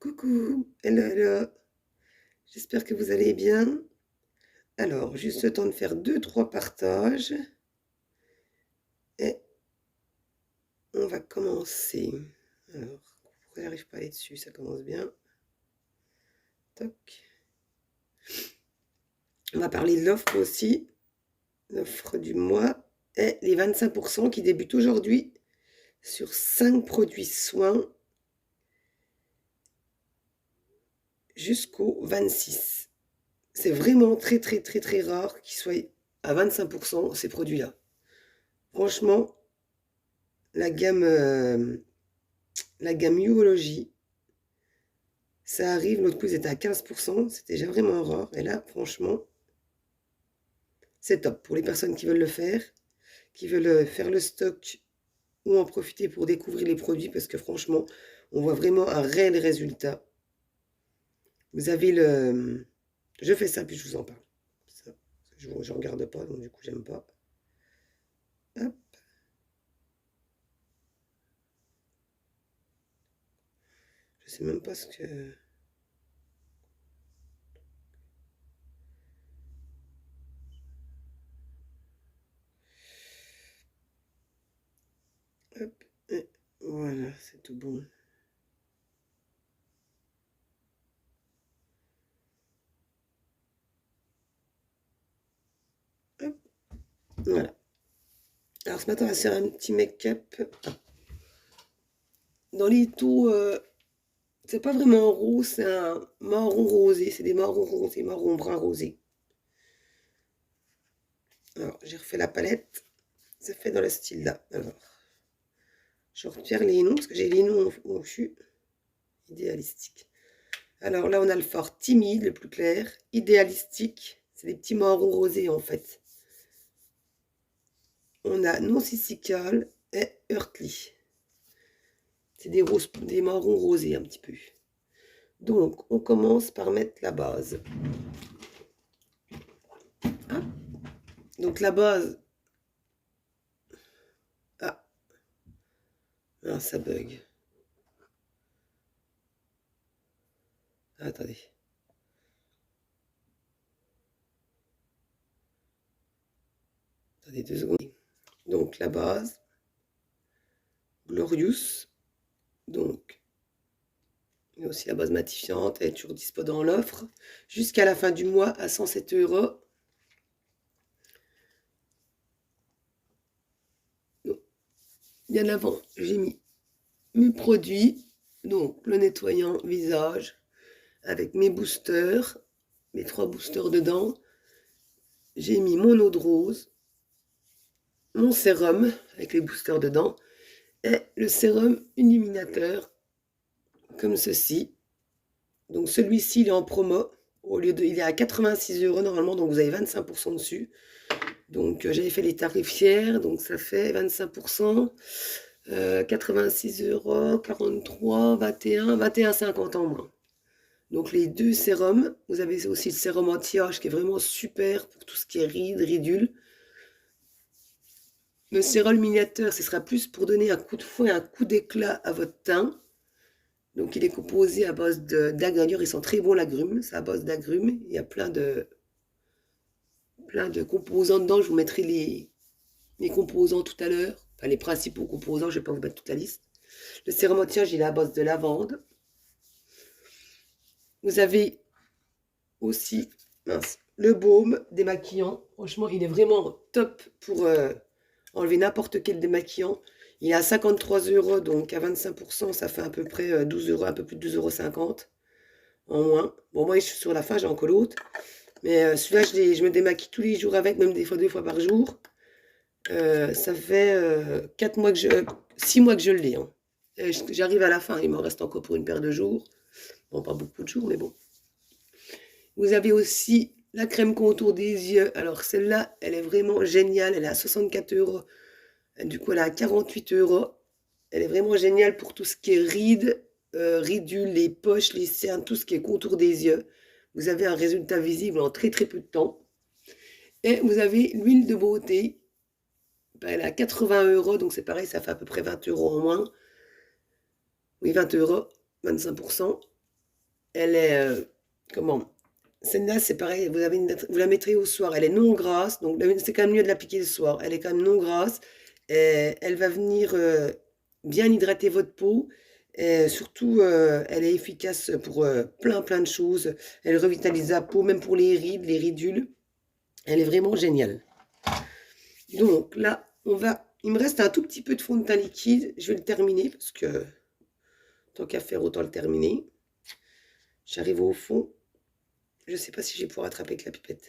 Coucou, hello, hello. J'espère que vous allez bien. Alors, juste le temps de faire deux, trois partages et on va commencer. Alors, pourquoi j'arrive pas à aller dessus? Ça commence bien. Toc. On va parler de l'offre aussi, l'offre du mois et les 25% qui débutent aujourd'hui sur 5 produits soins jusqu'au 26. C'est vraiment très, très, très, très rare qu'ils soient à 25% ces produits-là. Franchement, la gamme Urologie, ça arrive, l'autre coup c'était à 15%, c'était déjà vraiment rare. Et là, franchement, c'est top pour les personnes qui veulent le faire, qui veulent faire le stock ou en profiter pour découvrir les produits parce que franchement, on voit vraiment un réel résultat. Vous avez le... Je fais ça puis je vous en parle. Ça, je ne regarde pas, donc du coup, j'aime pas. Hop. Je sais même pas ce que... Hop. Et voilà, c'est tout bon. Hop. Voilà. Alors ce matin, on va faire un petit make-up. Dans les taux, c'est pas vraiment rose, c'est un marron rosé. C'est des marrons rosés, marron brun rosé. Alors, j'ai refait la palette. C'est fait dans le style là. Alors, je retire les noms parce que j'ai les noms au dessus. Idéalistique. Alors là, on a le fort timide, le plus clair. Idéalistique, c'est des petits marrons rosés en fait. On a non sissical et earthly. C'est des marrons rosés un petit peu. Donc, on commence par mettre la base. Hein? Donc, la base. Ah, ça bug. Ah, attendez. Attendez 2 secondes. Donc, la base. Glorious. Donc, il y a aussi la base matifiante. Elle est toujours dispo dans l'offre. Jusqu'à la fin du mois à 107 €. Bien avant, j'ai mis mes produits. Donc, le nettoyant visage avec mes boosters. Mes 3 boosters dedans. J'ai mis mon eau de rose. Mon sérum avec les boosters dedans. Et le sérum illuminateur. Comme ceci. Donc celui-ci, il est en promo. Au lieu de, il est à 86 € normalement, donc vous avez 25% dessus. Donc j'avais fait les tarifières, donc ça fait 25%. 86 €, 43, 21, 21,50 en moins. Donc les deux sérums, vous avez aussi le sérum anti-âge qui est vraiment super pour tout ce qui est rides, ridules. Le sérum illuminateur, ce sera plus pour donner un coup de fouet, un coup d'éclat à votre teint. Donc il est composé à base d'agrumes, ils sont très bons l'agrumes, c'est à base d'agrumes, il y a plein de composants dedans, je vous mettrai les composants tout à l'heure, enfin les principaux composants, je ne vais pas vous mettre toute la liste. Le sérum anti-âge, il est à base de lavande. Vous avez aussi le baume démaquillant, franchement il est vraiment top pour enlever n'importe quel démaquillant. Il est à 53 €, donc à 25%, ça fait à peu près 12 €, un peu plus de 12,50 € en moins. Bon, moi, je suis sur la fin, j'ai encore l'autre. Mais celui-là, je me démaquille tous les jours avec, même des fois 2 fois par jour. Ça fait 6 mois que je l'ai. Hein. J'arrive à la fin, il m'en reste encore pour une paire de jours. Bon, pas beaucoup de jours, mais bon. Vous avez aussi la crème contour des yeux. Alors, celle-là, elle est vraiment géniale. Elle est à 64 €. Du coup, elle est à 48 €. Elle est vraiment géniale pour tout ce qui est rides, ridules, les poches, les cernes, tout ce qui est contour des yeux. Vous avez un résultat visible en très très peu de temps. Et vous avez l'huile de beauté. Elle est à 80 €, donc c'est pareil, ça fait à peu près 20 € en moins. Oui, 20 €, 25%. Elle est, comment? Celle-là, c'est pareil, vous la mettrez au soir. Elle est non grasse, donc c'est quand même mieux de l'appliquer le soir. Elle est quand même non grasse. Et elle va venir bien hydrater votre peau. Et surtout, elle est efficace pour plein de choses. Elle revitalise la peau, même pour les rides, les ridules. Elle est vraiment géniale. Donc là, il me reste un tout petit peu de fond de teint liquide. Je vais le terminer parce que tant qu'à faire, autant le terminer. J'arrive au fond. Je ne sais pas si je vais pouvoir attraper avec la pipette.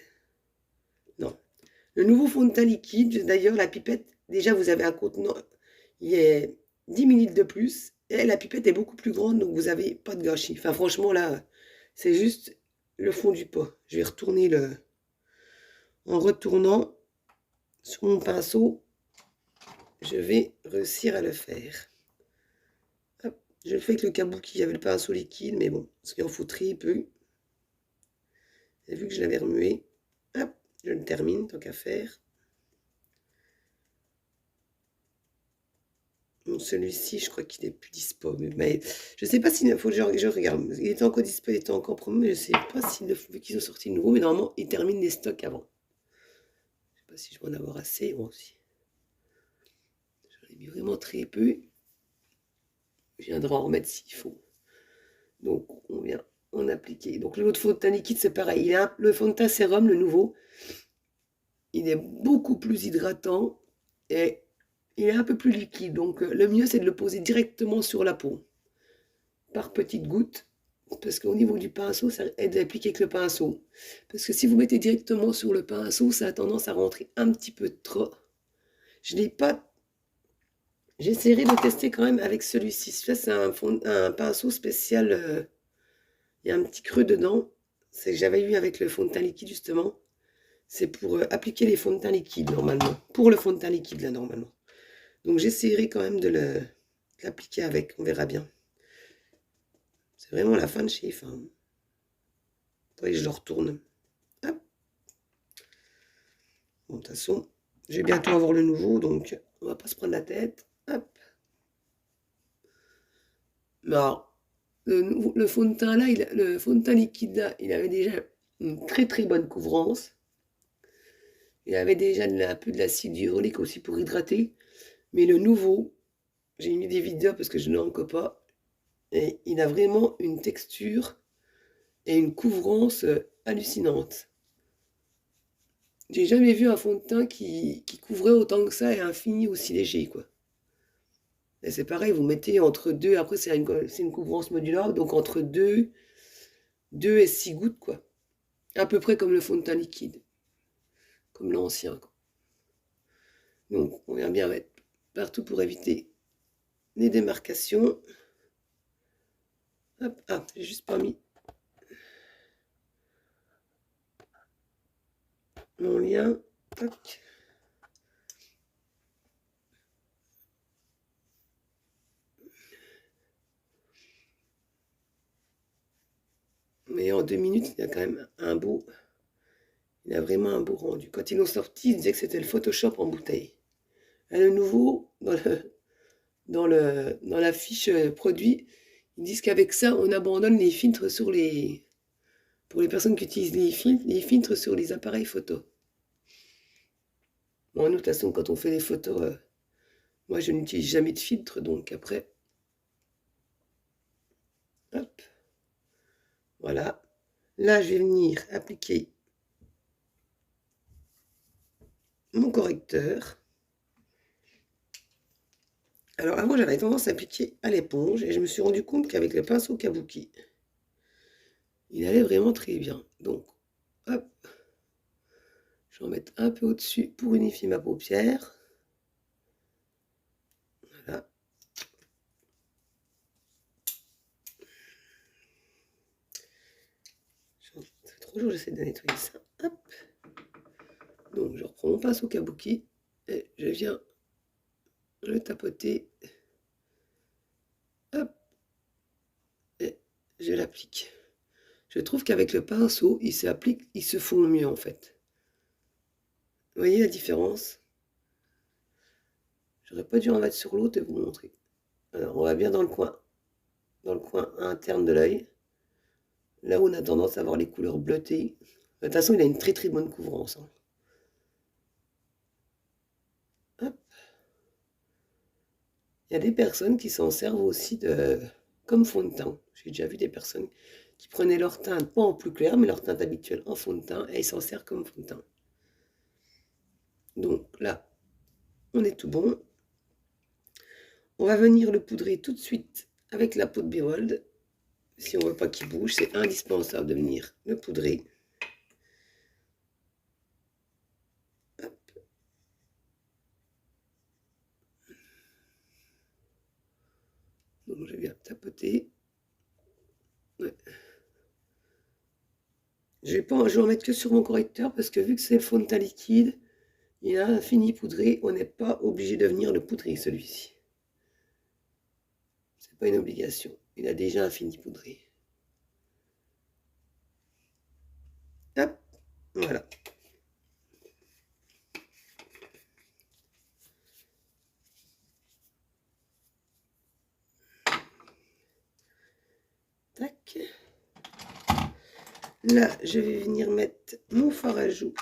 Non. Le nouveau fond de teint liquide, d'ailleurs, la pipette, déjà, vous avez un contenant, il est 10 ml de plus. Et la pipette est beaucoup plus grande, donc vous n'avez pas de gâchis. Enfin, franchement, là, c'est juste le fond du pot. Je vais retourner en retournant sur mon pinceau. Je vais réussir à le faire. Hop, je le fais avec le kabuki. Il y avait le pinceau liquide, mais bon, parce qu'il en faut très peu. Et vu que je l'avais remué, hop, je le termine, tant qu'à faire. Bon, celui-ci, je crois qu'il est plus dispo. Mais je sais pas s'il faut que je regarde. Il était encore dispo, il était encore promo, mais je sais pas vu qu'ils ont sorti le nouveau. Mais normalement, ils terminent les stocks avant. Je sais pas si je vais en avoir assez. Moi aussi. J'en ai mis vraiment très peu. Je viendrai en remettre s'il faut. Donc, on vient en appliquer. Donc, l'autre fond de teint liquide, c'est pareil. Le fond de teint sérum, le nouveau, il est beaucoup plus hydratant et il est un peu plus liquide. Donc, le mieux, c'est de le poser directement sur la peau, par petites gouttes. Parce qu'au niveau du pinceau, ça aide d'appliquer avec le pinceau. Parce que si vous mettez directement sur le pinceau, ça a tendance à rentrer un petit peu trop. Je n'ai pas... J'essaierai de tester quand même avec celui-ci. Ça, c'est un pinceau spécial. Il y a un petit creux dedans. C'est que j'avais eu avec le fond de teint liquide, justement. C'est pour appliquer les fonds de teint liquides, normalement. Pour le fond de teint liquide, là, normalement. Donc, j'essaierai quand même de l'appliquer avec. On verra bien. C'est vraiment la fin de chiffre. Hein. Après, je le retourne. Hop. Bon, de toute façon, je vais bientôt avoir le nouveau, donc on va pas se prendre la tête. Hop. Alors, le fond de teint là, le fond de teint liquide là, il avait déjà une très bonne couvrance. Il avait déjà un peu de l'acide hyaluronique aussi pour hydrater. Mais le nouveau, j'ai mis des vidéos parce que je n'en encore pas. Et il a vraiment une texture et une couvrance hallucinante. J'ai jamais vu un fond de teint qui couvrait autant que ça et un fini aussi léger, quoi. Et c'est pareil, vous mettez entre 2, après c'est une couvrance modulable, donc entre 2 et 6 gouttes, quoi. À peu près comme le fond de teint liquide, comme l'ancien, quoi. Donc on vient bien mettre partout pour éviter les démarcations. Hop, ah, j'ai juste pas mis mon lien. Tac. Mais en 2 minutes, il a quand même il a vraiment un beau rendu. Quand ils l'ont sorti, ils disaient que c'était le Photoshop en bouteille. Et le nouveau, dans la fiche produit, ils disent qu'avec ça, on abandonne les filtres pour les personnes qui utilisent les filtres sur les appareils photo. Bon, nous, de toute façon, quand on fait des photos, moi, je n'utilise jamais de filtre, donc après, hop, voilà. Là, je vais venir appliquer mon correcteur. Alors, avant, j'avais tendance à appliquer à l'éponge, et je me suis rendu compte qu'avec le pinceau kabuki, il allait vraiment très bien. Donc, hop, je vais en mettre un peu au-dessus pour unifier ma paupière. Voilà. Ça fait 3 jours que j'essaie de nettoyer ça. Hop. Donc, je reprends mon pinceau kabuki et je viens le tapoter. Hop. Et je l'applique. Je trouve qu'avec le pinceau, il s'applique, il se fond mieux en fait. Vous voyez la différence? J'aurais pas dû en mettre sur l'autre et vous montrer. Alors, on va bien dans le coin interne de l'œil. Là où on a tendance à avoir les couleurs bleutées. De toute façon, il a une très très bonne couvrance. Hein. Hop. Il y a des personnes qui s'en servent aussi comme fond de teint. J'ai déjà vu des personnes qui prenaient leur teinte, pas en plus clair, mais leur teinte habituelle en fond de teint, et ils s'en servent comme fond de teint. Donc là, on est tout bon. On va venir le poudrer tout de suite avec la poudre Behold. Si on ne veut pas qu'il bouge, c'est indispensable de venir le poudrer. Hop. Donc je viens tapoter. Ouais. Je vais en mettre que sur mon correcteur parce que vu que c'est le fond de teint liquide, il a fini poudré, on n'est pas obligé de venir le poudrer celui-ci. C'est pas une obligation, il a déjà fini poudré. Hop, voilà. Tac. Là, je vais venir mettre mon fard à joues.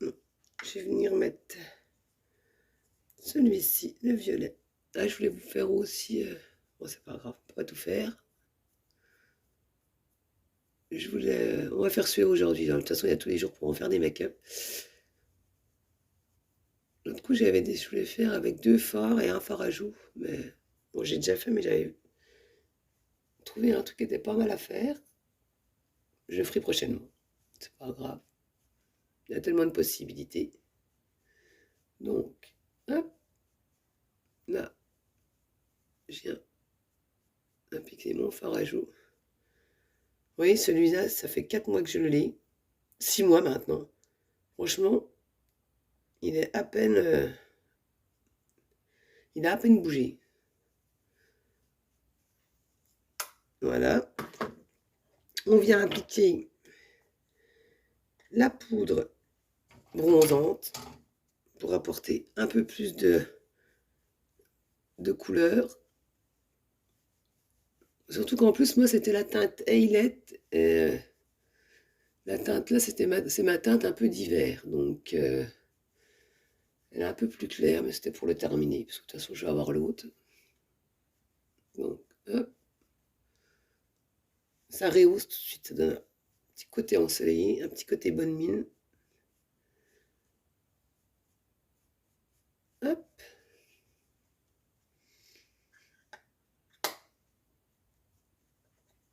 Je vais venir mettre celui-ci, le violet. Là, je voulais vous faire aussi... Bon, c'est pas grave, on peut pas tout faire. On va faire celui aujourd'hui. De toute façon, il y a tous les jours pour en faire des make-up. L'autre coup, je voulais faire avec 2 fards et un fard à joues. Mais bon, j'ai déjà fait, mais j'avais trouvé un truc qui était pas mal à faire. Je le ferai prochainement. C'est pas grave. Il y a tellement de possibilités. Donc, hop. Là, je viens appliquer mon fard à joues. Vous voyez, celui-là, ça fait 4 mois que je l'ai. 6 mois maintenant. Franchement, il est à peine... il a à peine bougé. Voilà. On vient appliquer la poudre bronzante pour apporter un peu plus de couleur. Surtout qu'en plus, moi, c'était la teinte Eyelet. La teinte là, c'est ma teinte un peu d'hiver. Donc, elle est un peu plus claire, mais c'était pour le terminer. Parce que de toute façon, je vais avoir l'autre. Donc, hop. Ça rehausse tout de suite. Ça donne un petit côté ensoleillé, un petit côté bonne mine. Hop.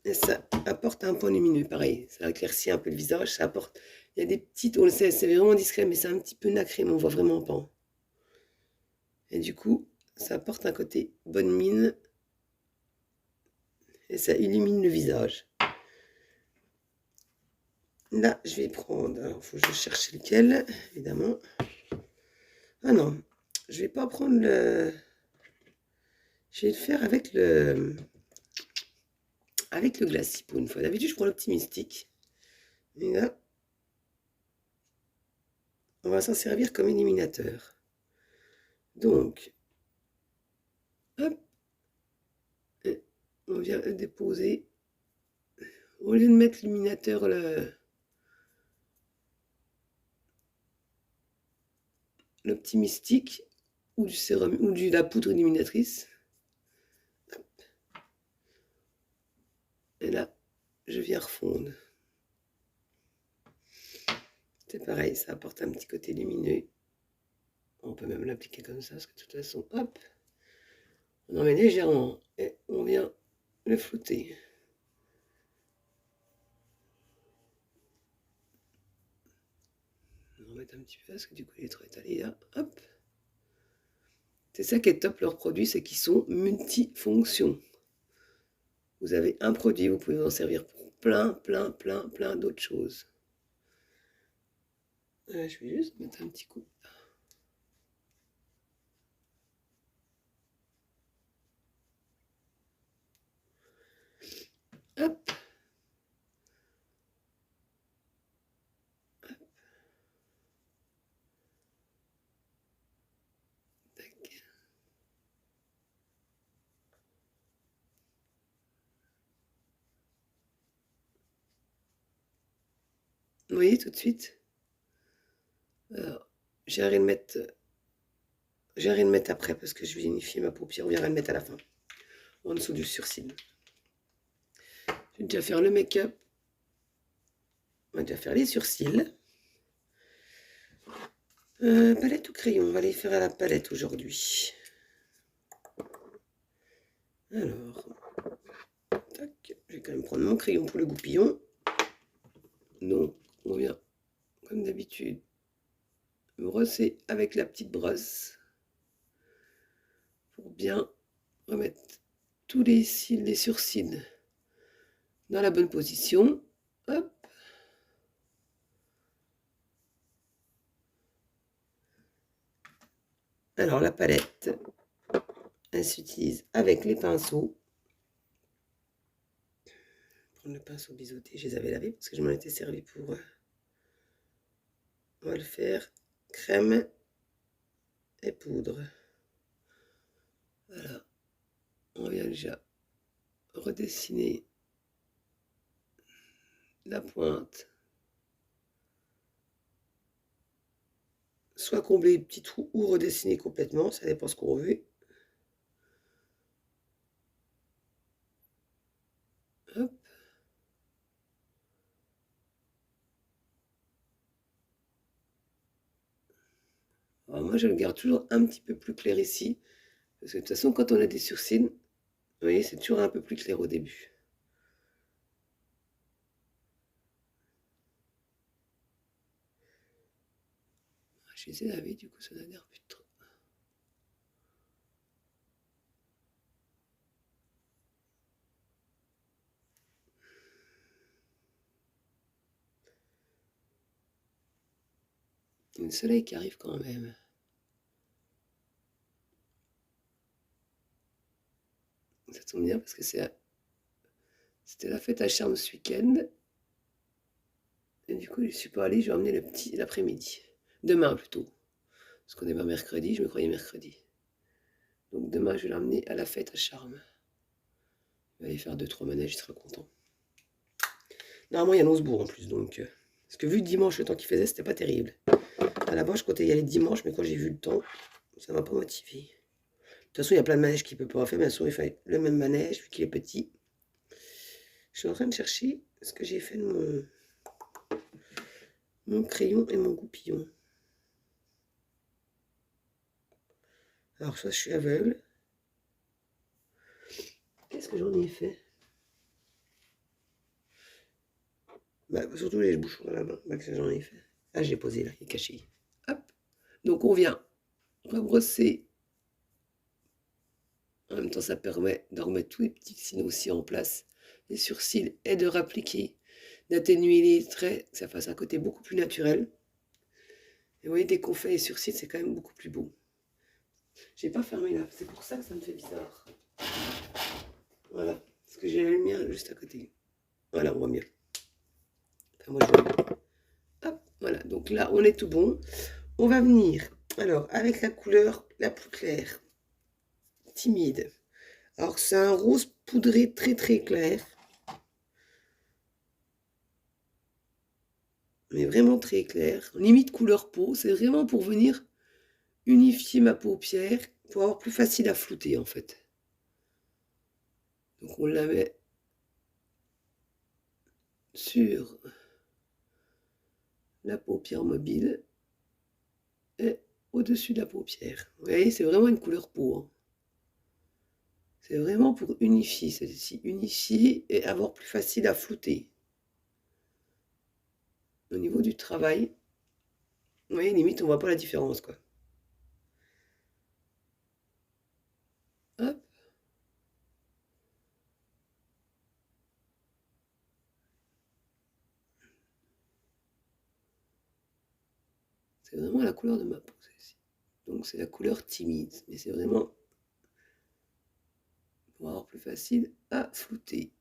Et ça apporte un point lumineux, pareil. Ça éclaircit un peu le visage, ça apporte... Il y a des petites... On le sait, c'est vraiment discret, mais c'est un petit peu nacré, mais on voit vraiment pas. Et du coup, ça apporte un côté bonne mine. Et ça illumine le visage. Là, je vais prendre... Alors, il faut que je cherche lequel, évidemment. Ah non, je vais pas prendre le... Je vais le faire avec le... Avec le glacis pour une fois. D'habitude, je prends l'optimistique. Et là, on va s'en servir comme illuminateur. Donc, hop, et on vient le déposer. Au lieu de mettre l'illuminateur, l'optimistique ou du sérum ou de la poudre illuminatrice. Hop. Et là, je viens refondre. C'est pareil, ça apporte un petit côté lumineux. On peut même l'appliquer comme ça, parce que de toute façon, hop, on en met légèrement et on vient le flouter. On va mettre un petit peu parce que du coup il est trop étalé là, hop. C'est ça qui est top, leurs produits, c'est qu'ils sont multifonctions. Vous avez un produit, vous pouvez en servir pour plein d'autres choses. Je vais juste mettre un petit coup. Hop. voyez, tout de suite. Alors, j'aimerais le mettre après parce que je vais unifier ma paupière. On verra le mettre à la fin, en dessous du sourcil. Je vais déjà faire le make-up. On va déjà faire les sourcils. Palette ou crayon? On va les faire à la palette aujourd'hui. Alors, tac, je vais quand même prendre mon crayon pour le goupillon. Donc, on vient, comme d'habitude, brosser avec la petite brosse pour bien remettre tous les cils, les sourcils dans la bonne position. Hop. Alors, la palette, elle s'utilise avec les pinceaux. Prendre le pinceau biseauté, je les avais lavés parce que je m'en étais servi pour... On va le faire crème et poudre. Voilà. On vient déjà redessiner la pointe. Soit combler les petits trous ou redessiner complètement, ça dépend ce qu'on veut. Hop. Alors moi, je le garde toujours un petit peu plus clair ici. Parce que de toute façon, quand on a des sourcils, vous voyez, c'est toujours un peu plus clair au début. Je les ai lavés, du coup, ça n'énerve plus trop. Il y a le soleil qui arrive quand même. Ça tombe bien parce que c'était la fête à Charmes ce week-end. Et du coup, je suis pas allée, je vais emmener le petit l'après-midi. Demain plutôt. Parce qu'on est pas mercredi, je me croyais mercredi. Donc demain, je vais l'emmener à la fête à Charmes. Il va aller faire 2-3 manèges, il sera content. Normalement, il y a Nosbourg en plus, donc... Parce que vu dimanche, le temps qu'il faisait, c'était pas terrible. À la base, je comptais y aller dimanche, mais quand j'ai vu le temps, ça m'a pas motivé. De toute façon, il y a plein de manèges qu'il peut pas faire, mais de toute façon, il fallait le même manège, vu qu'il est petit. Je suis en train de chercher ce que j'ai fait de mon crayon et mon goupillon. Alors, soit je suis aveugle. Qu'est-ce que j'en ai fait? Bah, surtout les bouchons dans la main. Bah, que j'en ai fait. Ah, je l'ai posé là, il est caché. Hop. Donc, on vient rebrosser. En même temps, ça permet de remettre tous les petits signes aussi en place. Les sourcils et de rappliquer, d'atténuer les traits, que ça fasse un côté beaucoup plus naturel. Et vous voyez, dès qu'on fait les sourcils, c'est quand même beaucoup plus beau. J'ai pas fermé là, c'est pour ça que ça me fait bizarre. Voilà, parce que j'ai la lumière juste à côté. Voilà, on voit mieux. Enfin, moi, je vois mieux. Hop, voilà, donc là, on est tout bon. On va venir, alors, avec la couleur la plus claire, timide. Alors, c'est un rose poudré très très clair. Mais vraiment très clair, limite couleur peau. C'est vraiment pour venir unifier ma paupière, pour avoir plus facile à flouter en fait. Donc on la met sur la paupière mobile et au-dessus de la paupière. Vous voyez, c'est vraiment une couleur peau. Hein. C'est vraiment pour unifier, celle-ci. Unifier et avoir plus facile à flouter. Au niveau du travail, vous voyez, limite, on voit pas la différence, quoi. Hop. C'est vraiment la couleur de ma peau, celle-ci. Donc c'est la couleur timide, mais c'est vraiment pour avoir plus facile à flouter.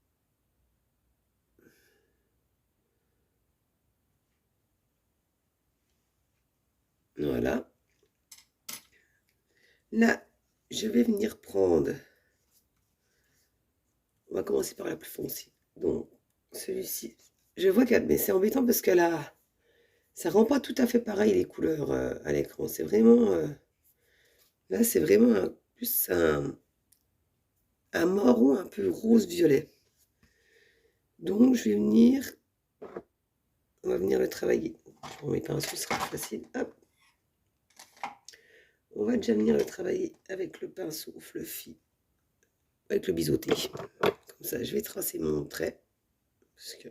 Voilà. Là, je vais venir prendre... On va commencer par la plus foncée. Donc, celui-ci. Je vois qu'elle... Mais c'est embêtant parce qu'elle a Ça rend pas tout à fait pareil les couleurs à l'écran. C'est vraiment... là, c'est vraiment plus un marron un peu rose-violet. Donc, je vais venir... On va venir le travailler. Je prends mes pinceaux, ce sera facile. Hop. On va déjà venir le travailler avec le pinceau fluffy. Avec le biseauté. Comme ça, je vais tracer mon trait. Parce que...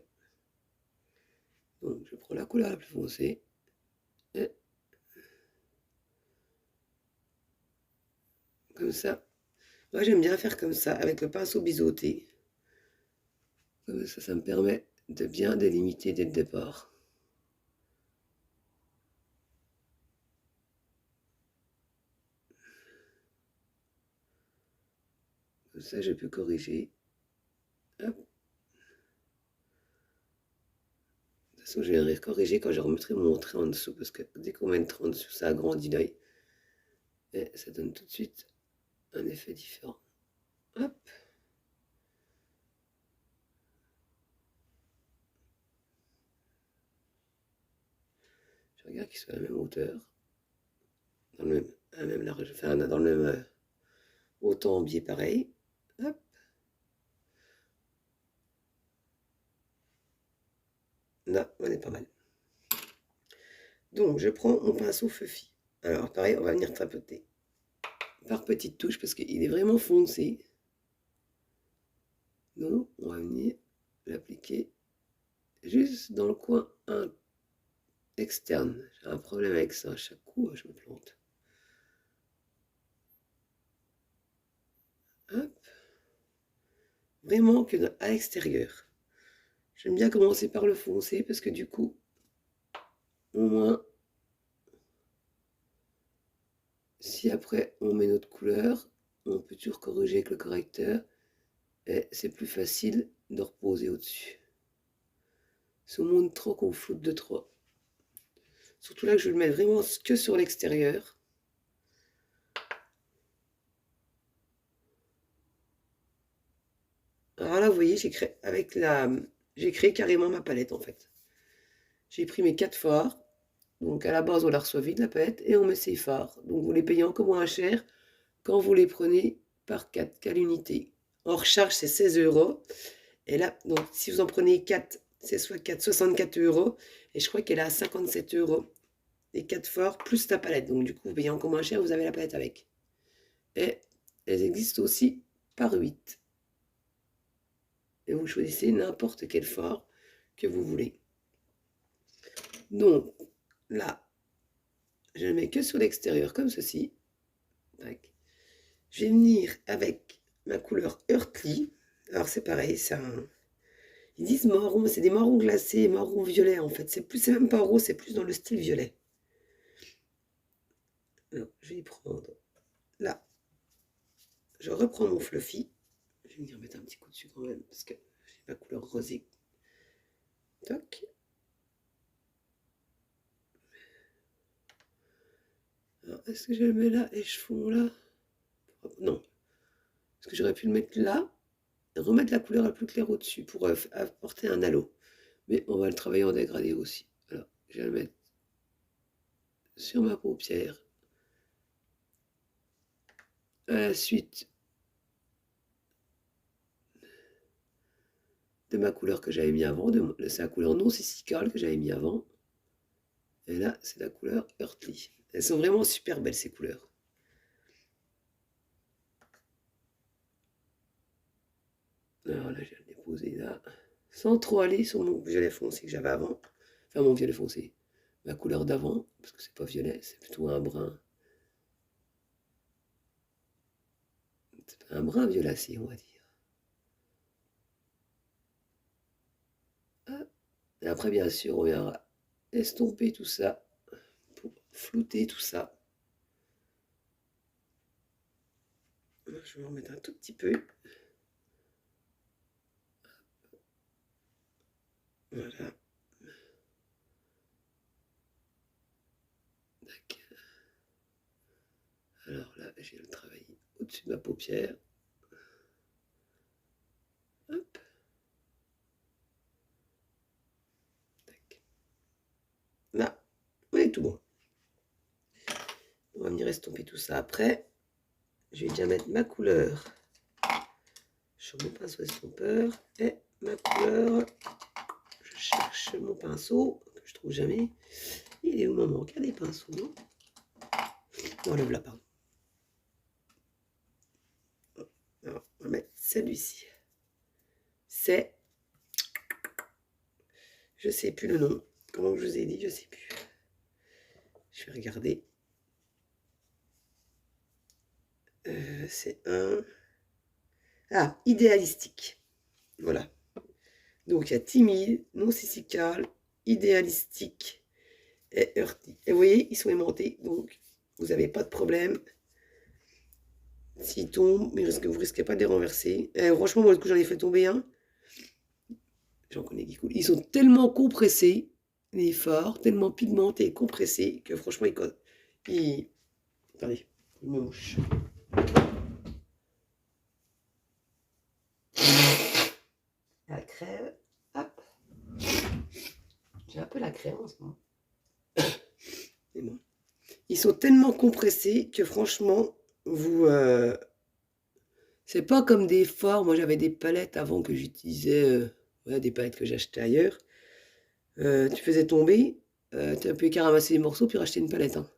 Donc, je prends la couleur la plus foncée. Et... comme ça. Moi, j'aime bien faire comme ça, avec le pinceau biseauté. Comme ça me permet de bien délimiter dès le départ. Comme ça, je peux corriger. Hop. De toute façon, je viendrai corriger quand je remettrai mon trait en dessous, parce que dès qu'on met le trait en dessous, ça agrandit l'œil. Et ça donne tout de suite un effet différent. Hop. Je regarde qu'il soit à la même hauteur. Dans le même, à la même large, enfin, dans le même autant en biais pareil. Hop. Là, on est pas mal. Donc, je prends mon pinceau fluffy. Alors, pareil, on va venir tapoter par petites touches parce qu'il est vraiment foncé. Donc, on va venir l'appliquer juste dans le coin externe. J'ai un problème avec ça. À chaque coup, je me plante. Hop. Vraiment que à l'extérieur. J'aime bien commencer par le foncé parce que du coup, au moins, si après on met notre couleur, on peut toujours corriger avec le correcteur et c'est plus facile de reposer au-dessus. Si on monte trop, qu'on floute de trop. Surtout là que je vais le mettre vraiment que sur l'extérieur. Alors là, vous voyez, j'ai créé carrément ma palette en fait. J'ai pris mes 4 fards. Donc à la base, on la reçoit vide la palette et on met ses fards. Donc vous les payez encore moins cher quand vous les prenez par 4 qu'à l'unité. En recharge, c'est 16 €. Et là, donc si vous en prenez 4, c'est soit 4, 64 €. Et je crois qu'elle est à 57 €. Les 4 fards plus la palette. Donc du coup, vous payez encore moins cher, vous avez la palette avec. Et elles existent aussi par 8. Et vous choisissez n'importe quel fard que vous voulez. Donc là, je ne le mets que sur l'extérieur comme ceci. Tac. Je vais venir avec ma couleur Earthly. Alors c'est pareil, c'est un... Ils disent marron, mais c'est des marrons glacés, marron violet en fait. C'est même pas rose, c'est plus dans le style violet. Alors, je vais y prendre là. Je reprends mon fluffy. Je vais venir mettre un petit coup dessus quand même, parce que j'ai ma couleur rosée. Toc. Alors, est-ce que je le mets là et je fonds là? Non. Est-ce que j'aurais pu le mettre là et remettre la couleur la plus claire au-dessus pour apporter un halo? Mais on va le travailler en dégradé aussi. Alors, je vais le mettre sur ma paupière. À la suite de ma couleur que j'avais mis avant, c'est la couleur non cissicale que j'avais mis avant. Et là, c'est la couleur Earthly. Elles sont vraiment super belles ces couleurs. Alors là, je vais le déposer là, sans trop aller sur mon violet foncé que j'avais avant. Enfin, mon violet foncé. Ma couleur d'avant, parce que c'est pas violet, c'est plutôt un brun. C'est un brun violacé, on va dire. Et après, bien sûr, on viendra estomper tout ça pour flouter tout ça. Je vais en remettre un tout petit peu. Voilà. Tac. Alors là, je vais le travailler au-dessus de ma paupière. Hop. Tac. Là, tout bon. On va venir estomper tout ça après. Je vais déjà mettre ma couleur sur mon pinceau estompeur et ma couleur. Je cherche mon pinceau que je trouve jamais. Il est où mon manque? Il y a des pinceaux, non? On enlève là, pardon. Alors, on va mettre celui-ci. C'est... Je sais plus le nom. Comment je vous ai dit, je sais plus. Je vais regarder. C'est un... Ah, idéalistique. Voilà. Donc, il y a timide, non sissical, idéalistique et heurty. Et vous voyez, ils sont aimantés, donc vous n'avez pas de problème. S'ils tombent, vous ne risquez pas de les renverser. Franchement, moi, j'en ai fait tomber un. J'en connais qui coulent. Ils sont tellement compressés, les fards, tellement pigmentés et compressés, que franchement, ils... Attendez, il me mouche. La crève, hop. J'ai un peu la crève en ce moment. Mais bon. Ils sont tellement compressés que franchement, vous... c'est pas comme des fards. Moi, j'avais des palettes avant que j'utilisais... ouais, des palettes que j'achetais ailleurs. Tu faisais tomber, tu pouvais qu'à ramasser les morceaux puis racheter une palette. Hein.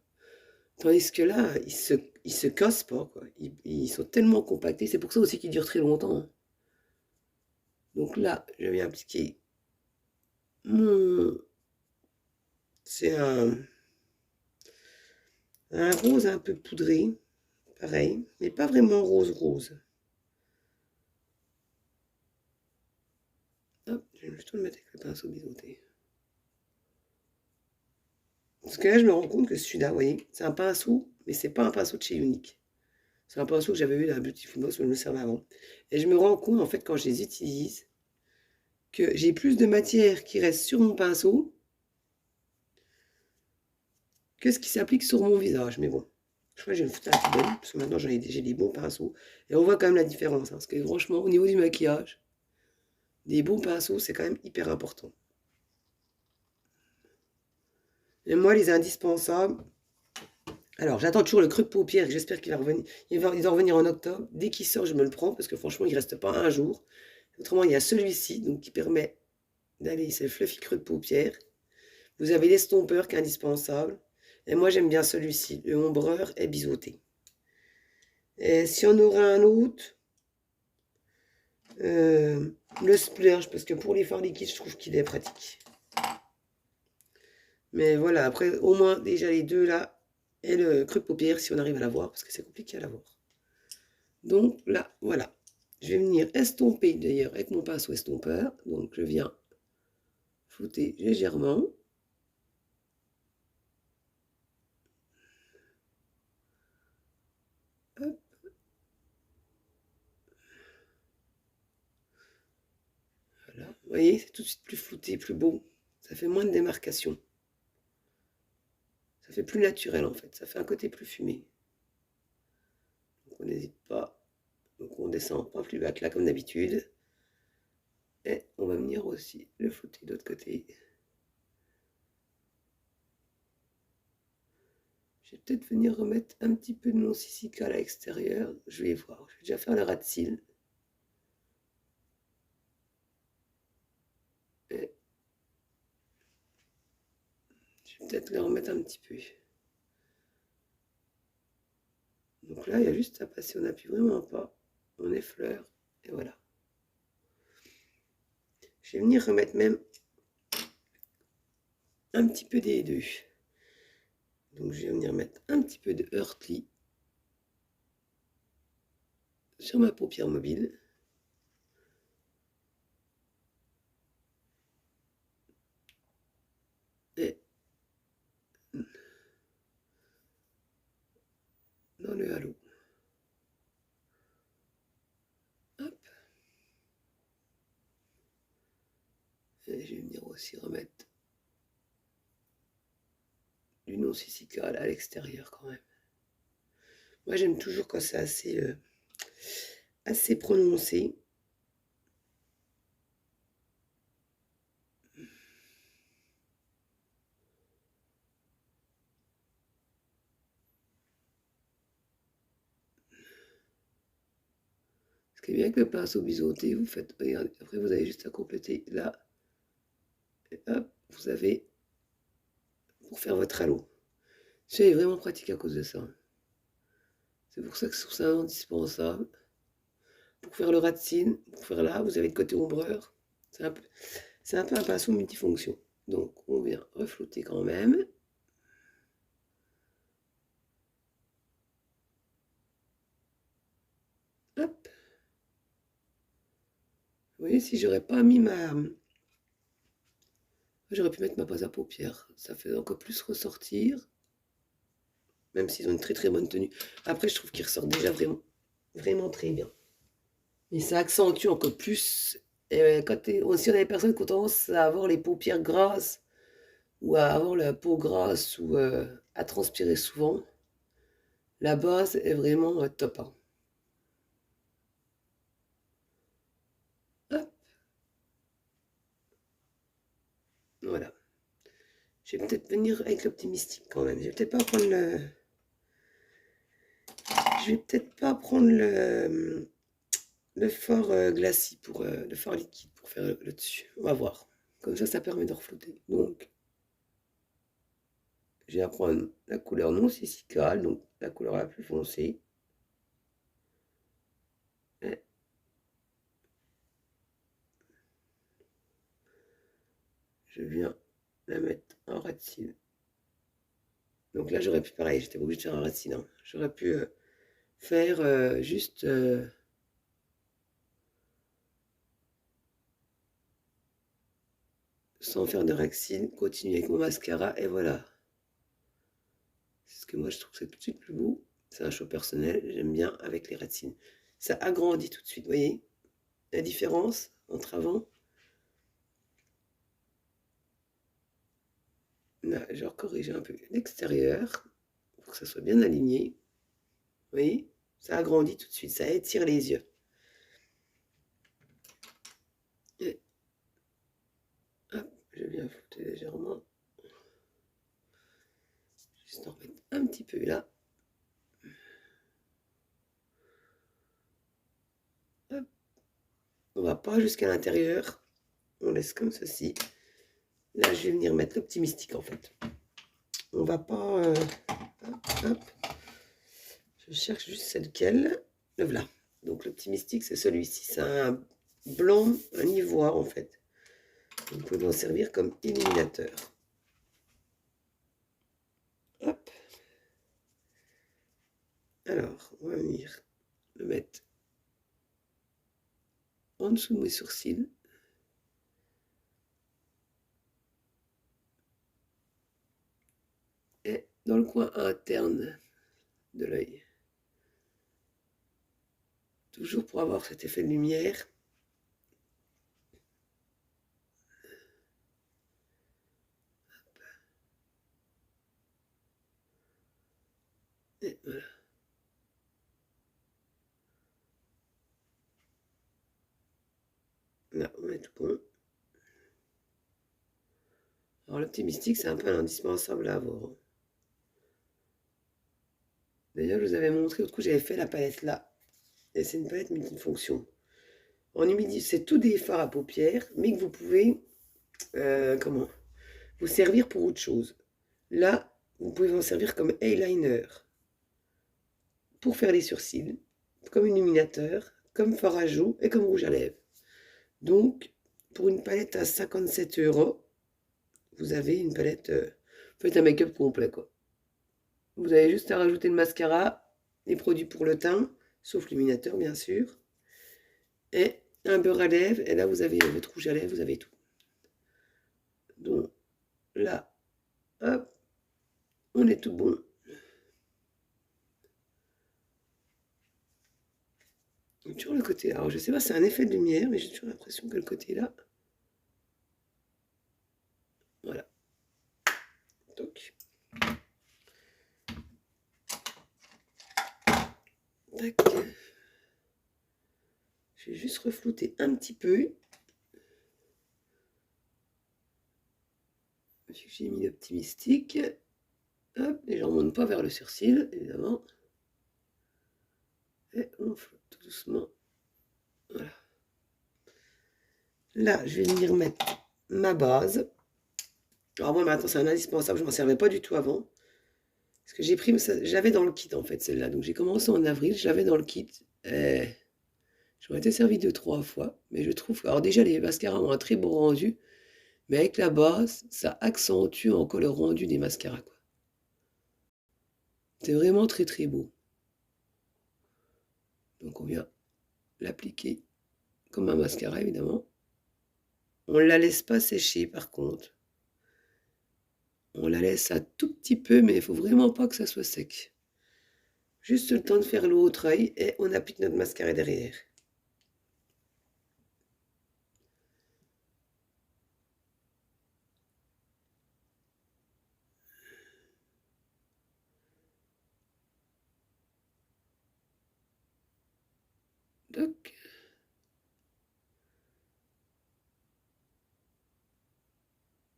Tandis que là, ils se cassent pas. Quoi. Ils sont tellement compactés. C'est pour ça aussi qu'ils durent très longtemps. Hein. Donc là, je viens appliquer mon... C'est un rose un peu poudré. Pareil, mais pas vraiment rose. Hop, je vais juste le mettre avec le pinceau biseauté. Parce que là, je me rends compte que celui-là, vous voyez, c'est un pinceau, mais c'est pas un pinceau de chez Unique. C'est un pinceau que j'avais eu dans la Beautiful Box, où je me servais avant. Et je me rends compte, en fait, quand je les utilise, que j'ai plus de matière qui reste sur mon pinceau que ce qui s'applique sur mon visage. Mais bon, je crois que je vais le foutre à la poubelle, parce que maintenant, j'ai des bons pinceaux. Et on voit quand même la différence, hein, parce que franchement, au niveau du maquillage, des bons pinceaux, c'est quand même hyper important. Et moi, les indispensables... Alors, j'attends toujours le creux de paupière, j'espère qu'il va revenir. Il va revenir en octobre. Dès qu'il sort, je me le prends, parce que franchement, il ne reste pas un jour. Autrement, il y a celui-ci, donc qui permet d'aller, c'est le fluffy creux de paupière. Vous avez l'estompeur qui est indispensable. Et moi, j'aime bien celui-ci, le ombreur et biseauté. Et si on aura un autre, le splurge, parce que pour les fards liquides, je trouve qu'il est pratique. Mais voilà, après, au moins, déjà les deux là, et le creux de paupière, si on arrive à l'avoir, parce que c'est compliqué à l'avoir. Donc là, voilà. Je vais venir estomper, d'ailleurs, avec mon pinceau estompeur. Donc, je viens flouter légèrement. Hop. Voilà. Vous voyez, c'est tout de suite plus flouté, plus beau. Ça fait moins de démarcation. Ça fait plus naturel, en fait. Ça fait un côté plus fumé. Donc, on n'hésite pas. Donc, on descend pas plus bas que là, comme d'habitude. Et on va venir aussi le flouter de l'autre côté. Je vais peut-être venir remettre un petit peu de mon sissical à l'extérieur. Je vais voir. Je vais déjà faire le ras de cils. Et je vais peut-être le remettre un petit peu. Donc là, il y a juste à passer. On n'appuie vraiment pas. On effleure. Et voilà. Je vais venir remettre même un petit peu des deux. Donc je vais venir mettre un petit peu de Heurtly sur ma paupière mobile. Et dans le halo. Hop. Et je vais venir aussi remettre du non sissical à l'extérieur quand même. Moi j'aime toujours quand c'est assez prononcé. qui est bien avec le pinceau biseauté, vous faites, regardez, après vous avez juste à compléter là, et hop, vous avez pour faire votre halo. C'est vraiment pratique à cause de ça. C'est pour ça que je trouve ça indispensable. Pour faire le ras de cils, pour faire là, vous avez le côté ombreur. C'est un peu un pinceau multifonction. Donc on vient reflouter quand même. Hop. Vous voyez, si j'aurais pas mis ma... J'aurais pu mettre ma base à paupières. Ça fait encore plus ressortir. Même s'ils ont une très très bonne tenue. Après, je trouve qu'ils ressortent déjà vraiment, vraiment très bien. Mais ça accentue encore plus. Et quand aussi, on a des personnes qui ont tendance à avoir les paupières grasses ou à avoir la peau grasse ou à transpirer souvent. La base est vraiment top, hein. Hop, voilà. Je vais peut-être venir avec l'optimistique quand même. Je vais peut-être pas prendre le... Je vais peut-être pas prendre le fort glacis pour le fort liquide pour faire le dessus. On va voir. Comme ça permet de reflouter. Donc, je vais prendre la couleur non sisicale, donc la couleur la plus foncée. Et je viens la mettre en ras de cils. Donc là, j'aurais pu, pareil, j'étais pas obligée de faire un ras de cils, hein. J'aurais pu faire juste... sans faire de ras de cils, continuer avec mon mascara, et voilà. C'est ce que moi, je trouve que c'est tout de suite plus beau. C'est un choix personnel, j'aime bien avec les ras de cils. Ça agrandit tout de suite, vous voyez la différence entre avant. Là, je corrige un peu l'extérieur pour que ça soit bien aligné. Vous voyez, ça agrandit tout de suite, ça étire les yeux. Et hop, je viens flouter légèrement. Juste en mettre un petit peu là. Hop. On va pas jusqu'à l'intérieur. On laisse comme ceci. Là, je vais venir mettre l'optimistique en fait. On va pas... hop, hop. Je cherche juste c'est lequel. Le voilà. Donc l'optimistique, c'est celui-ci. C'est un blanc, un ivoire en fait. Vous pouvez en servir comme illuminateur. Hop. Alors, on va venir le mettre en dessous de mes sourcils. Et dans le coin interne de l'œil. Toujours pour avoir cet effet de lumière. Et voilà. Là, on est tout bon. Alors, l'optimistique, c'est un peu indispensable à avoir. D'ailleurs, je vous avais montré, l'autre coup, j'avais fait la palette là. Et c'est une palette multifonction. En humidité, c'est tout des fards à paupières, mais que vous pouvez, vous servir pour autre chose. Là, vous pouvez en servir comme eyeliner, pour faire les sourcils, comme illuminateur, comme fard à joues et comme rouge à lèvres. Donc, pour une palette à 57 €, vous avez une palette, faites un make-up complet, quoi. Vous avez juste à rajouter le mascara, les produits pour le teint, sauf l'illuminateur, bien sûr, et un beurre à lèvres, et là, vous avez votre rouge à lèvres, vous avez tout. Donc, là, hop, on est tout bon. Toujours le côté, alors je sais pas, c'est un effet de lumière, mais j'ai toujours l'impression que le côté là, voilà. Donc, tac. Je vais juste reflouter un petit peu. J'ai mis l'optimistique. Hop, et j'en monte pas vers le sourcil, évidemment. Et on flotte tout doucement Voilà. Là, je vais venir mettre ma base. Alors moi, maintenant, c'est un indispensable. Je m'en servais pas du tout avant. Parce que j'ai pris, j'avais dans le kit, en fait, celle-là. Donc, j'ai commencé en avril, je l'avais dans le kit. J'en ai été servi 2, 3 fois. Mais je trouve... Alors déjà, les mascaras ont un très beau rendu. Mais avec la base, ça accentue encore le rendu des mascaras, quoi. C'est vraiment très, très beau. Donc, on vient l'appliquer comme un mascara, évidemment. On ne la laisse pas sécher, par contre. On la laisse un tout petit peu, mais il faut vraiment pas que ça soit sec. Juste le temps de faire l'autre œil et on applique notre mascara derrière. Donc,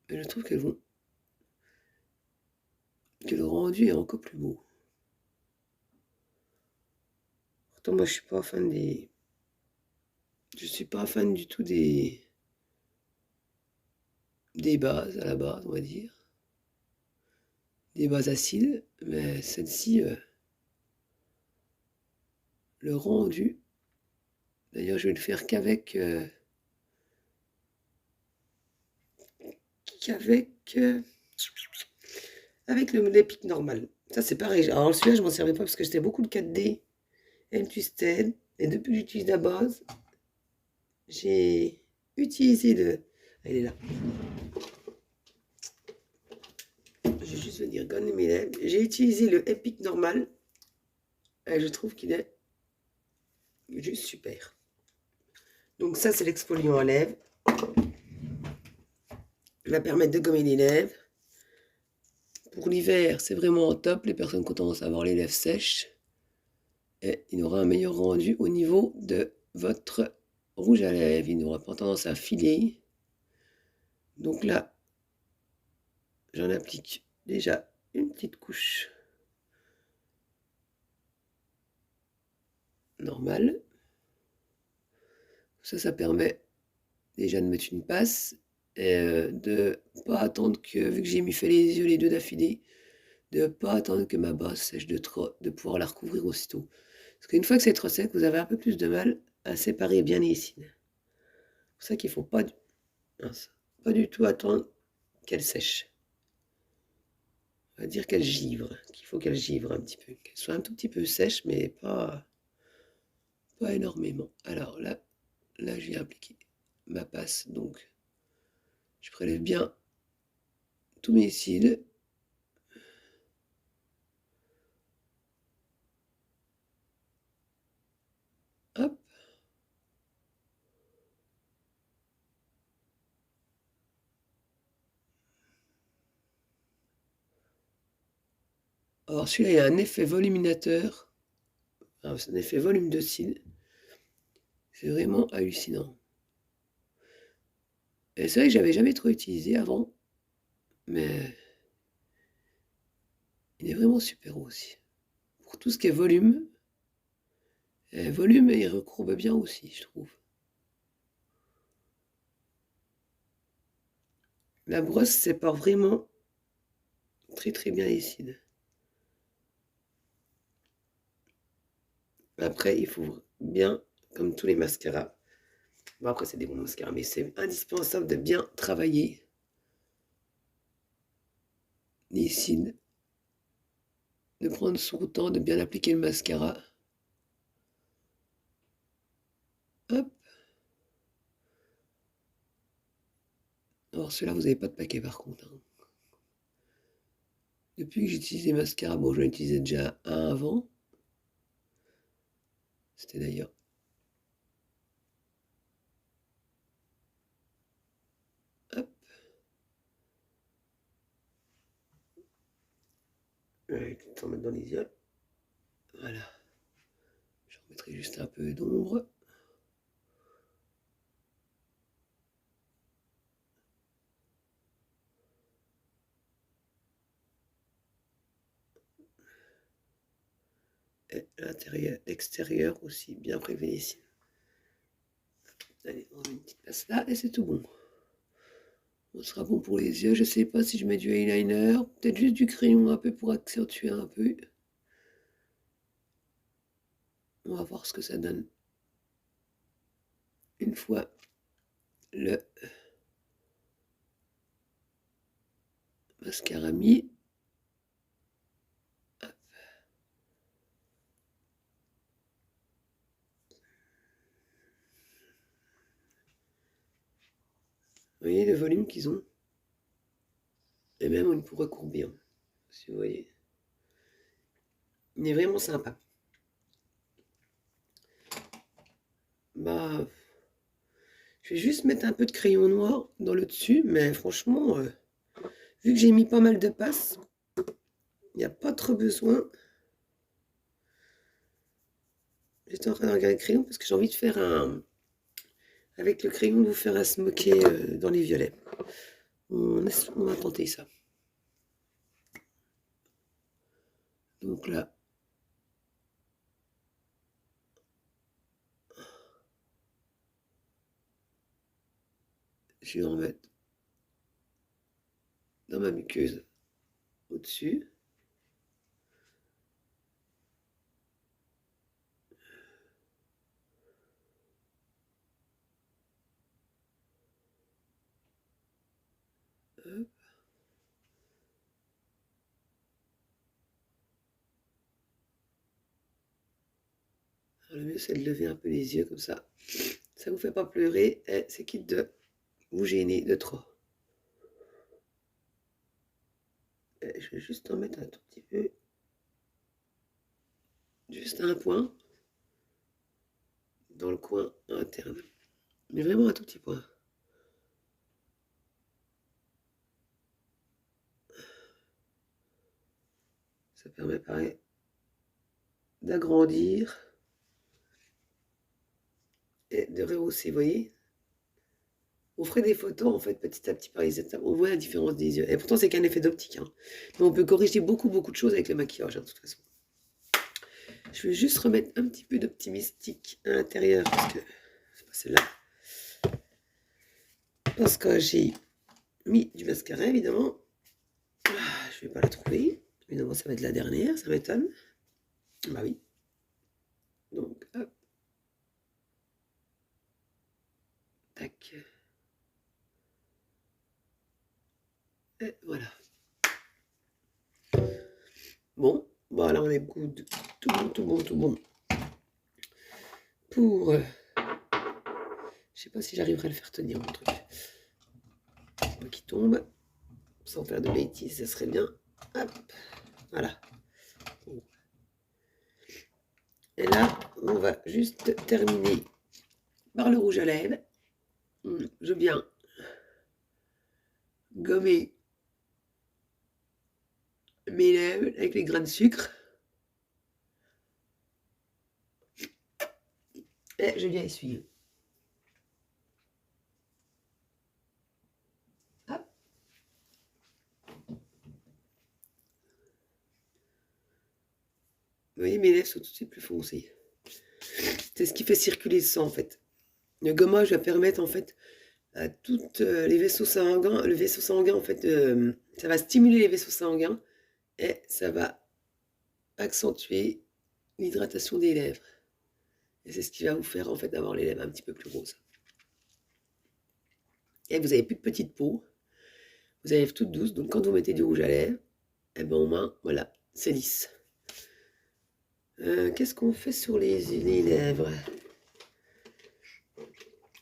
je trouve que le rendu est encore plus beau. Pourtant, moi, je suis pas fan des... Je suis pas fan du tout des bases, à la base, on va dire. Des bases acides. Mais celle-ci, le rendu... D'ailleurs, je vais le faire avec l'épique normal. Ça, c'est pareil. Alors, celui-là, je m'en servais pas parce que j'étais beaucoup de 4D et Twisted. Et depuis que j'utilise la base, j'ai utilisé le... Elle est là. Je vais juste venir gonner mes lèvres. J'ai utilisé le Epic normal. Et je trouve qu'il est juste super. Donc ça, c'est l'exfoliant à lèvres. Il va permettre de gommer les lèvres. Pour l'hiver, c'est vraiment top. Les personnes qui ont tendance à avoir les lèvres sèches. Et il aura un meilleur rendu au niveau de votre rouge à lèvres. Il n'aura pas tendance à filer. Donc là, j'en applique déjà une petite couche normale. Ça permet déjà de mettre une passe et de pas attendre que, vu que j'ai fait les yeux les deux d'affilée, de pas attendre que ma base sèche de trop, de pouvoir la recouvrir aussitôt. Parce qu'une fois que c'est trop sec, vous avez un peu plus de mal à séparer bien les cils. C'est pour ça qu'il faut pas du tout attendre qu'elle sèche. On va dire qu'elle givre, qu'il faut qu'elle givre un petit peu, qu'elle soit un tout petit peu sèche, mais pas énormément. Alors là, je viens appliquer ma passe, donc je prélève bien tous mes cils. Hop. Alors celui-là, il y a un effet voluminateur, un effet volume de cils. C'est vraiment hallucinant. Et c'est vrai que j'avais jamais trop utilisé avant, mais il est vraiment super aussi. Pour tout ce qui est volume, il recourbe bien aussi, je trouve. La brosse sépare vraiment très très bien les cils. Après, il faut bien, comme tous les mascaras, bon après c'est des bons mascaras, mais c'est indispensable de bien travailler les cils, de prendre son temps, de bien appliquer le mascara. Hop. Alors celui-là, vous n'avez pas de paquet par contre. Depuis que j'utilise les mascaras, bon, j'en utilisais déjà un avant. C'était d'ailleurs... Hop. Avec le temps de mettre dans les yeux. Voilà. Je remettrai juste un peu d'ombre. Et l'intérieur, l'extérieur aussi, bien prélevé ici. Allez, on met une petite place là et c'est tout bon. On sera bon pour les yeux. Je sais pas si je mets du eyeliner, peut-être juste du crayon un peu pour accentuer un peu. On va voir ce que ça donne une fois le mascara mis. Vous voyez le volume qu'ils ont? Et même on pourrait courber, hein, si vous voyez. Il est vraiment sympa. Bah, je vais juste mettre un peu de crayon noir dans le dessus, mais franchement, vu que j'ai mis pas mal de passes, il n'y a pas trop besoin. J'étais en train de regarder le crayon parce que j'ai envie de faire un... Avec le crayon, de vous faire un smoké dans les violets. On va tenter ça. Donc là, je vais en mettre dans ma muqueuse au-dessus. Hop. Alors, le mieux, c'est de lever un peu les yeux comme ça. Ça vous fait pas pleurer et c'est quitte de vous gêner de trop. Et je vais juste en mettre un tout petit peu. Juste un point dans le coin interne. Mais vraiment un tout petit point. Ça permet pareil d'agrandir et de rehausser, vous voyez. On ferait des photos en fait petit à petit par les étapes, on voit la différence des yeux. Et pourtant c'est qu'un effet d'optique, hein. Mais on peut corriger beaucoup de choses avec le maquillage, hein, de toute façon. Je vais juste remettre un petit peu d'optimistique à l'intérieur parce que c'est pas celle-là. Parce que j'ai mis du mascara évidemment. Je vais pas la trouver. Évidemment ça va être la dernière, ça m'étonne. Bah oui. Donc hop. Tac. Et voilà. Bon, voilà, on est good. Tout bon, tout bon, tout bon. Pour... je sais pas si j'arriverai à le faire tenir, mon truc. Pas qu'il tombe. Sans faire de bêtises, ça serait bien. Hop, voilà. Et là, on va juste terminer par le rouge à lèvres. Je viens gommer mes lèvres avec les grains de sucre. Et je viens essuyer. Hop. Vous voyez, mes lèvres sont tout de suite plus foncées. C'est ce qui fait circuler le sang, en fait. Le gommage va permettre, en fait, à toutes les vaisseaux sanguins, le vaisseau sanguin, en fait, ça va stimuler les vaisseaux sanguins et ça va accentuer l'hydratation des lèvres. Et c'est ce qui va vous faire, en fait, avoir les lèvres un petit peu plus roses. Et vous n'avez plus de petite peau, vous avez les lèvres toutes douces, donc quand vous mettez du rouge à lèvres, et ben au moins, voilà, c'est lisse. Qu'est-ce qu'on fait sur les lèvres?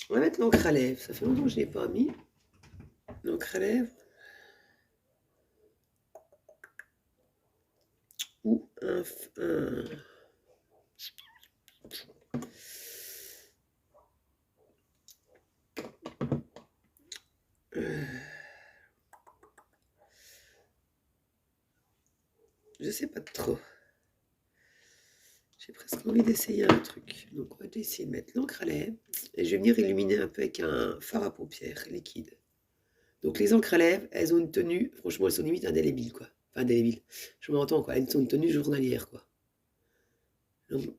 On va mettre l'encre à lèvres, ça fait longtemps que je ne l'ai pas mis. L'encre à lèvres. Ou un... je sais pas trop. J'ai presque envie d'essayer un truc. Donc on va essayer de mettre l'encre à lèvres. Et je vais venir illuminer un peu avec un fard à paupières liquide. Donc les encres à lèvres, elles ont une tenue, franchement elles sont limite indélébiles quoi. Enfin indélébiles, je m'entends quoi, elles ont une tenue journalière quoi. Donc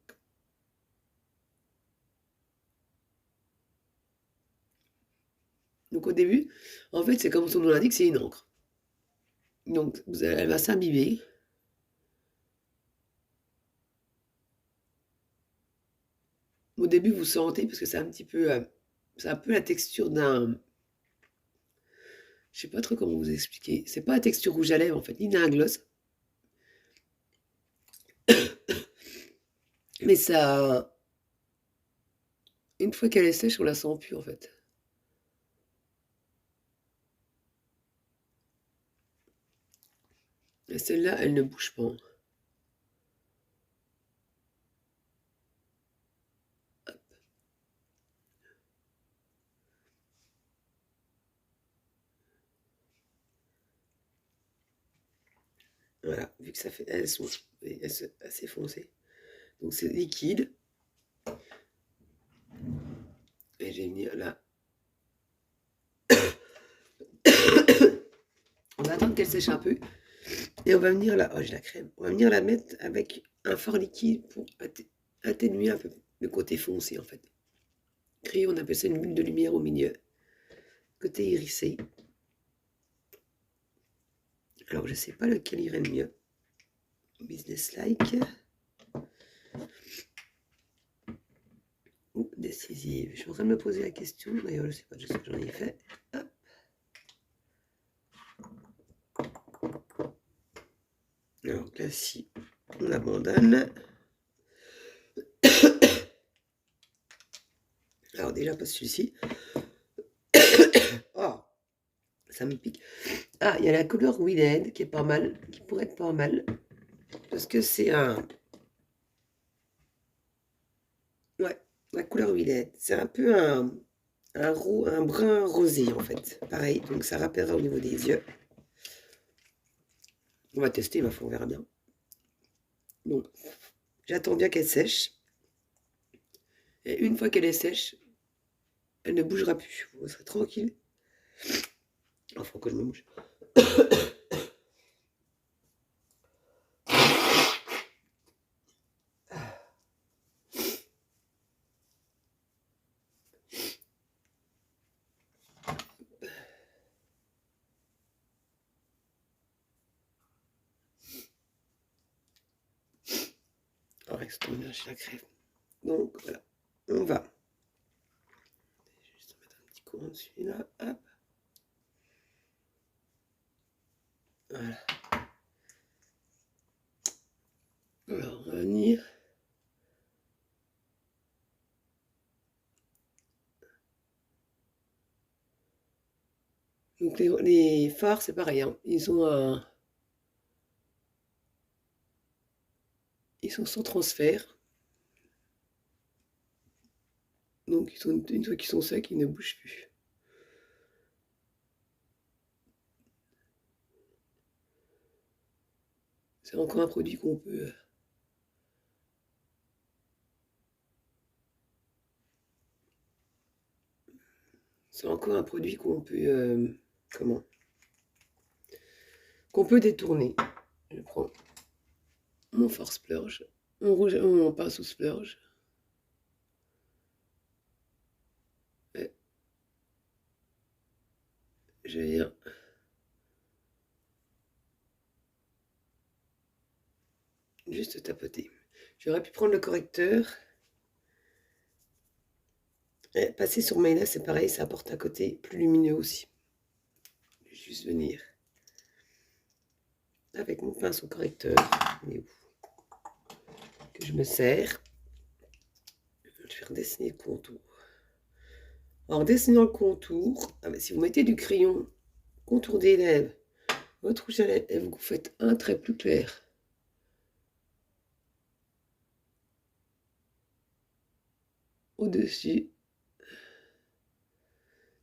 Donc au début, en fait, c'est comme son nom l'indique, c'est une encre. Donc elle va s'imbiber. Au début, vous sentez, parce que c'est un petit peu, c'est un peu la texture d'un... Je sais pas trop comment vous expliquer. C'est pas la texture rouge à lèvres, en fait, ni d'un gloss. Mais ça... Une fois qu'elle est sèche, on la sent plus, en fait. Et celle-là, elle ne bouge pas. Voilà, vu que ça fait... Elles sont assez foncées. Donc c'est liquide. Et j'ai mis là. On va attendre qu'elle sèche un peu. Et on va venir là. Oh, j'ai la crème. On va venir la mettre avec un fard liquide pour atténuer un peu le côté foncé en fait. Créer, on appelle ça une bulle de lumière au milieu. Côté irisé. Alors je sais pas lequel irait le mieux. Business-like. Ou décisive. Je suis en train de me poser la question. D'ailleurs, je sais pas, je sais que j'en ai fait. Hop. Alors là, si on abandonne. Alors déjà, pas celui-ci. Oh, ça me pique. Ah, il y a la couleur Willed qui est pas mal, qui pourrait être pas mal. Parce que c'est un... Ouais, la couleur Willed. C'est un peu un brun rosé en fait. Pareil, donc ça rappellera au niveau des yeux. On va tester, ma foi, on verra bien. Donc, j'attends bien qu'elle sèche. Et une fois qu'elle est sèche, elle ne bougera plus. Vous serez tranquille. Il faut que je me bouge. Oh, restons bien chez la crève. Donc, voilà. On va. Je vais juste mettre un petit courant dessus là. Hop. Voilà. Alors, on va venir. Donc les fards, c'est pareil, hein. Ils sont sans transfert. Donc une fois qu'ils sont secs, ils ne bougent plus. C'est encore un produit qu'on peut... C'est encore un produit qu'on peut... comment? Qu'on peut détourner. Je prends mon fard splurge, mon pinceau splurge. Et je viens... juste tapoter. J'aurais pu prendre le correcteur. Et passer sur Mayla, c'est pareil, ça apporte un côté plus lumineux aussi. Je vais juste venir avec mon pinceau correcteur. Il est où? Que je me sers. Je vais redessiner le contour. En dessinant le contour, si vous mettez du crayon, contour des lèvres, votre rouge à lèvres, vous faites un trait plus clair. Au-dessus,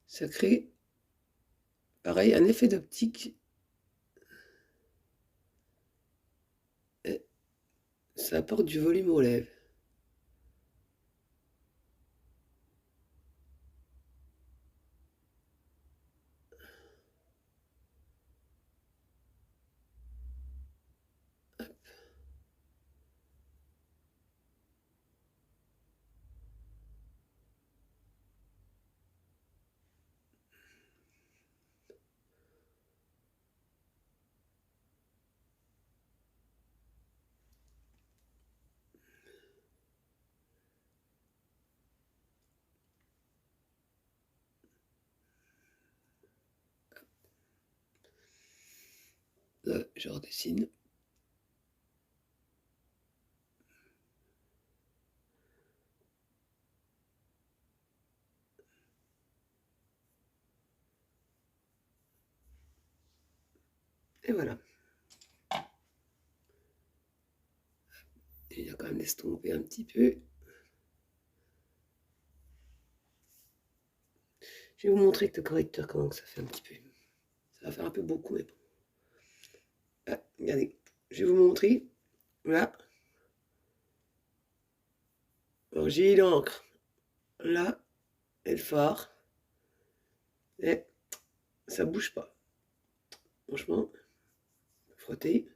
ça crée, pareil, un effet d'optique. Et ça apporte du volume aux lèvres. Je redessine. Et voilà. Il a quand même l'estomper un petit peu. Je vais vous montrer avec le correcteur comment ça fait un petit peu. Ça va faire un peu beaucoup, mais bon. Ah, regardez, je vais vous montrer. Là. Alors, j'ai l'encre. Là, et le phare. Et ça bouge pas. Franchement, frotter.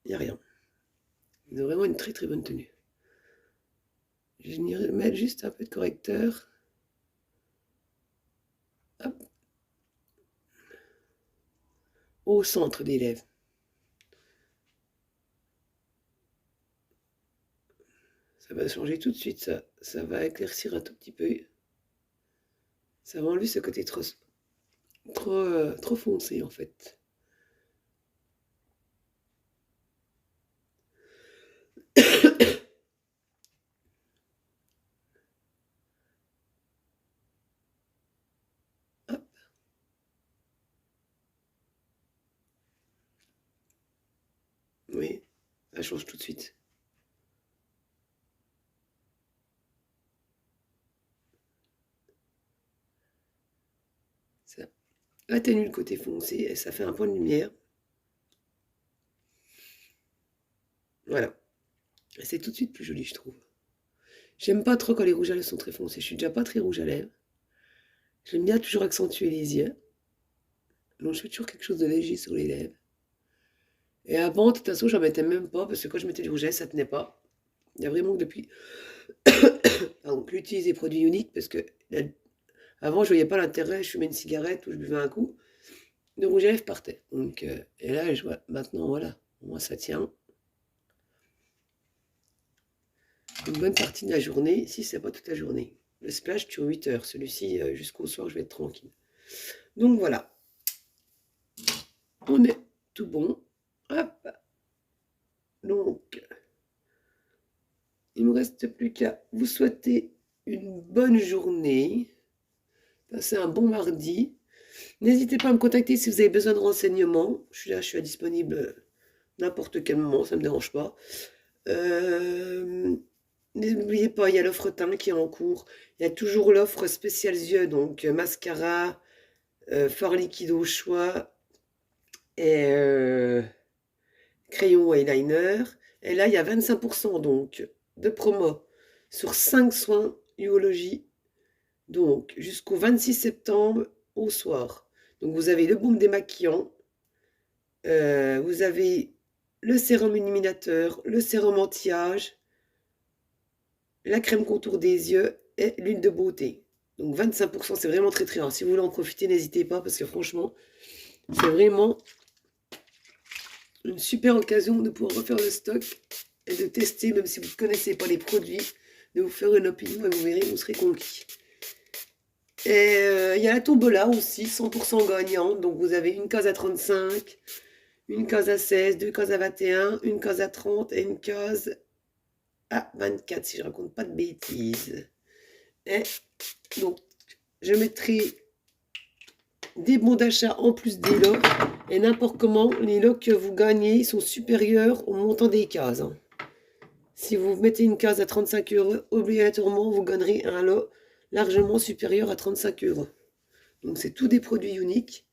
Il n'y a rien. C'est vraiment une très très bonne tenue. Je vais venir mettre juste un peu de correcteur. Hop. Au centre des lèvres. Ça va changer tout de suite, ça. Ça va éclaircir un tout petit peu. Ça va enlever ce côté trop foncé, en fait. Hop. Oui, ça change tout de suite. Ça atténue le côté foncé et ça fait un point de lumière. Voilà. C'est tout de suite plus joli, je trouve. J'aime pas trop quand les rouges à lèvres sont très foncés. Je suis déjà pas très rouge à lèvres. J'aime bien toujours accentuer les yeux. Donc je fais toujours quelque chose de léger sur les lèvres. Et avant, de toute façon, j'en mettais même pas parce que quand je mettais du rouge à lèvres, ça tenait pas. Il y a vraiment que depuis pardon, que j'utilise des produits uniques parce que avant, je voyais pas l'intérêt. Je fumais une cigarette ou je buvais un coup. Le rouge à lèvres partait. Donc, et là, je vois, maintenant, voilà. Moi, ça tient une bonne partie de la journée, si c'est pas toute la journée. Le splash dure 8 heures. Celui-ci, jusqu'au soir, je vais être tranquille. Donc, voilà. On est tout bon. Hop. Donc, il me reste plus qu'à vous souhaiter une bonne journée. Passez un bon mardi. N'hésitez pas à me contacter si vous avez besoin de renseignements. Je suis là, je suis disponible n'importe quel moment, ça ne me dérange pas. N'oubliez pas, il y a l'offre teint qui est en cours. Il y a toujours l'offre spéciale yeux, donc mascara, fard liquide au choix et crayon ou eyeliner. Et là, il y a 25% donc de promo sur 5 soins Uologie. Donc, jusqu'au 26 septembre au soir. Donc, vous avez le baume démaquillant. Vous avez le sérum illuminateur, le sérum anti-âge, la crème contour des yeux et l'huile de beauté. Donc 25%, c'est vraiment très très rare. Si vous voulez en profiter, n'hésitez pas parce que franchement, c'est vraiment une super occasion de pouvoir refaire le stock et de tester, même si vous ne connaissez pas les produits, de vous faire une opinion et vous verrez, vous serez conquis. Et il y a la tombola aussi, 100% gagnant. Donc vous avez une case à 35, une case à 16, deux cases à 21, une case à 30 et une case à 24, si je raconte pas de bêtises. Et donc, je mettrai des bons d'achat en plus des lots. Et n'importe comment, les lots que vous gagnez sont supérieurs au montant des cases. Si vous mettez une case à 35 €, obligatoirement, vous gagnerez un lot largement supérieur à 35 €. Donc, c'est tous des produits uniques.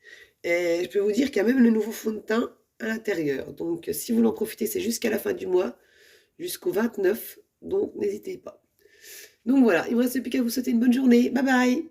Et je peux vous dire qu'il y a même le nouveau fond de teint à l'intérieur. Donc, si vous voulez en profiter, c'est jusqu'à la fin du mois, jusqu'au 29. Donc, n'hésitez pas. Donc, voilà, il ne me reste plus qu'à vous souhaiter une bonne journée. Bye bye!